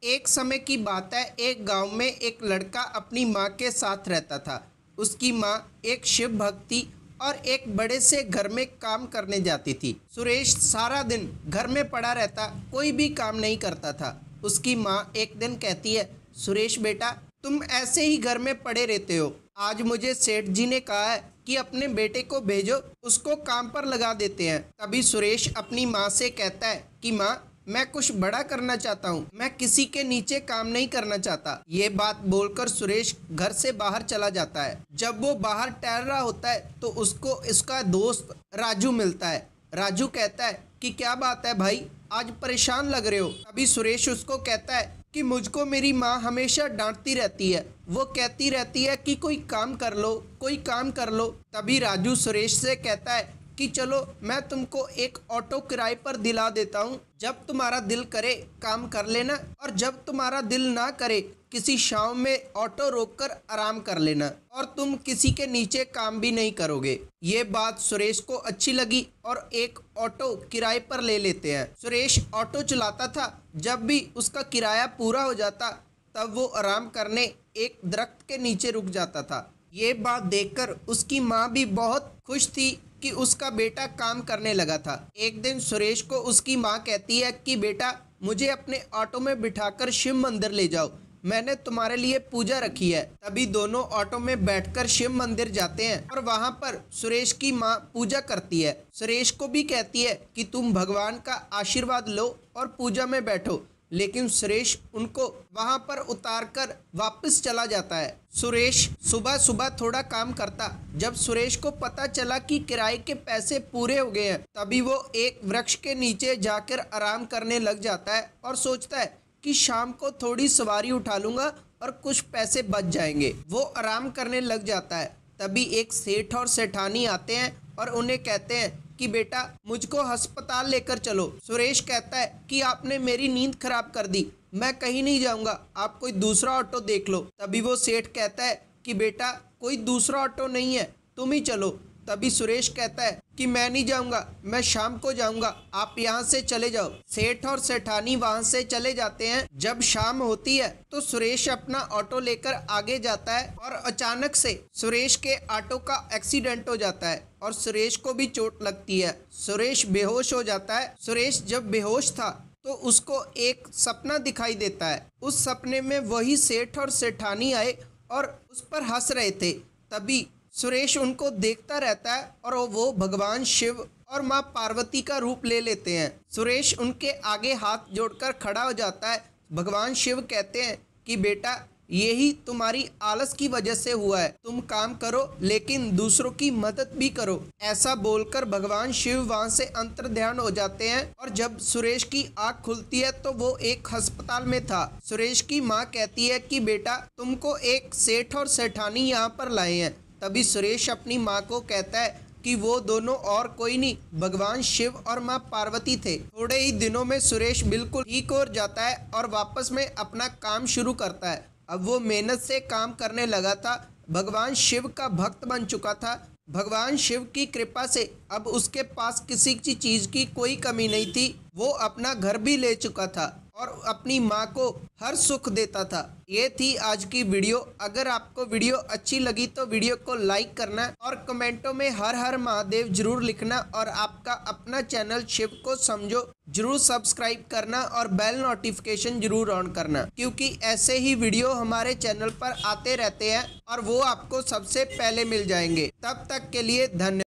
एक समय की बात है, एक गांव में एक लड़का अपनी माँ के साथ रहता था। उसकी माँ एक शिव भक्त थी और एक बड़े से घर में काम करने जाती थी। सुरेश सारा दिन घर में पड़ा रहता, कोई भी काम नहीं करता था। उसकी माँ एक दिन कहती है, सुरेश बेटा, तुम ऐसे ही घर में पड़े रहते हो। आज मुझे सेठ जी ने कहा है कि अपने बेटे को भेजो, उसको काम पर लगा देते हैं। तभी सुरेश अपनी माँ से कहता है कि माँ, मैं कुछ बड़ा करना चाहता हूँ, मैं किसी के नीचे काम नहीं करना चाहता। ये बात बोलकर सुरेश घर से बाहर चला जाता है। जब वो बाहर टहल रहा होता है तो उसको उसका दोस्त राजू मिलता है। राजू कहता है कि क्या बात है भाई, आज परेशान लग रहे हो। तभी सुरेश उसको कहता है कि मुझको मेरी माँ हमेशा डांटती रहती है, वो कहती रहती है कि कोई काम कर लो, कोई काम कर लो। तभी राजू सुरेश से कहता है कि चलो मैं तुमको एक ऑटो किराए पर दिला देता हूँ, जब तुम्हारा दिल करे काम कर लेना और जब तुम्हारा दिल ना करे किसी शाम में ऑटो रोककर आराम कर लेना और तुम किसी के नीचे काम भी नहीं करोगे। ये बात सुरेश को अच्छी लगी और एक ऑटो किराए पर ले लेते हैं। सुरेश ऑटो चलाता था, जब भी उसका किराया पूरा हो जाता तब वो आराम करने एक दरख्त के नीचे रुक जाता था। ये बात देखकर उसकी माँ भी बहुत खुश थी कि उसका बेटा काम करने लगा था। एक दिन सुरेश को उसकी माँ कहती है कि बेटा, मुझे अपने ऑटो में बिठाकर शिव मंदिर ले जाओ, मैंने तुम्हारे लिए पूजा रखी है। तभी दोनों ऑटो में बैठकर शिव मंदिर जाते हैं और वहाँ पर सुरेश की माँ पूजा करती है। सुरेश को भी कहती है कि तुम भगवान का आशीर्वाद लो और पूजा में बैठो, लेकिन सुरेश उनको वहां पर उतारकर वापस चला जाता है। सुरेश सुबह सुबह थोड़ा काम करता। जब सुरेश को पता चला कि किराए के पैसे पूरे हो गए हैं, तभी वो एक वृक्ष के नीचे जाकर आराम करने लग जाता है और सोचता है कि शाम को थोड़ी सवारी उठा लूंगा और कुछ पैसे बच जाएंगे। वो आराम करने लग जाता है। तभी एक सेठ और सेठानी आते हैं और उन्हें कहते हैं कि बेटा, मुझको अस्पताल लेकर चलो। सुरेश कहता है कि आपने मेरी नींद खराब कर दी, मैं कहीं नहीं जाऊंगा, आप कोई दूसरा ऑटो देख लो। तभी वो सेठ कहता है कि बेटा, कोई दूसरा ऑटो नहीं है, तुम ही चलो। तभी सुरेश कहता है कि मैं नहीं जाऊंगा, मैं शाम को जाऊंगा, आप यहाँ से चले जाओ। सेठ और सेठानी वहाँ से चले जाते हैं। जब शाम होती है तो सुरेश अपना ऑटो लेकर आगे जाता है और अचानक से सुरेश के ऑटो का एक्सीडेंट हो जाता है और सुरेश को भी चोट लगती है। सुरेश बेहोश हो जाता है। सुरेश जब बेहोश था तो उसको एक सपना दिखाई देता है। उस सपने में वही सेठ और सेठानी आए और उस पर हंस रहे थे। तभी सुरेश उनको देखता रहता है और वो भगवान शिव और माँ पार्वती का रूप ले लेते हैं। सुरेश उनके आगे हाथ जोड़कर खड़ा हो जाता है। भगवान शिव कहते हैं कि बेटा, यही तुम्हारी आलस की वजह से हुआ है, तुम काम करो लेकिन दूसरों की मदद भी करो। ऐसा बोलकर भगवान शिव वहां से अंतर्ध्यान हो जाते हैं और जब सुरेश की आंख खुलती है तो वो एक अस्पताल में था। सुरेश की माँ कहती है कि बेटा, तुमको एक सेठ और सेठानी यहाँ पर लाए हैं। तभी सुरेश अपनी माँ को कहता है कि वो दोनों और कोई नहीं, भगवान शिव और माँ पार्वती थे। थोड़े ही दिनों में सुरेश बिल्कुल ठीक हो जाता है और वापस में अपना काम शुरू करता है। अब वो मेहनत से काम करने लगा था, भगवान शिव का भक्त बन चुका था। भगवान शिव की कृपा से अब उसके पास किसी चीज की कोई कमी नहीं थी। वो अपना घर भी ले चुका था और अपनी माँ को हर सुख देता था। ये थी आज की वीडियो। अगर आपको वीडियो अच्छी लगी तो वीडियो को लाइक करना और कमेंटों में हर हर महादेव जरूर लिखना और आपका अपना चैनल शिव को समझो जरूर सब्सक्राइब करना और बेल नोटिफिकेशन जरूर ऑन करना, क्योंकि ऐसे ही वीडियो हमारे चैनल पर आते रहते हैं और वो आपको सबसे पहले मिल जाएंगे। तब तक के लिए धन्यवाद।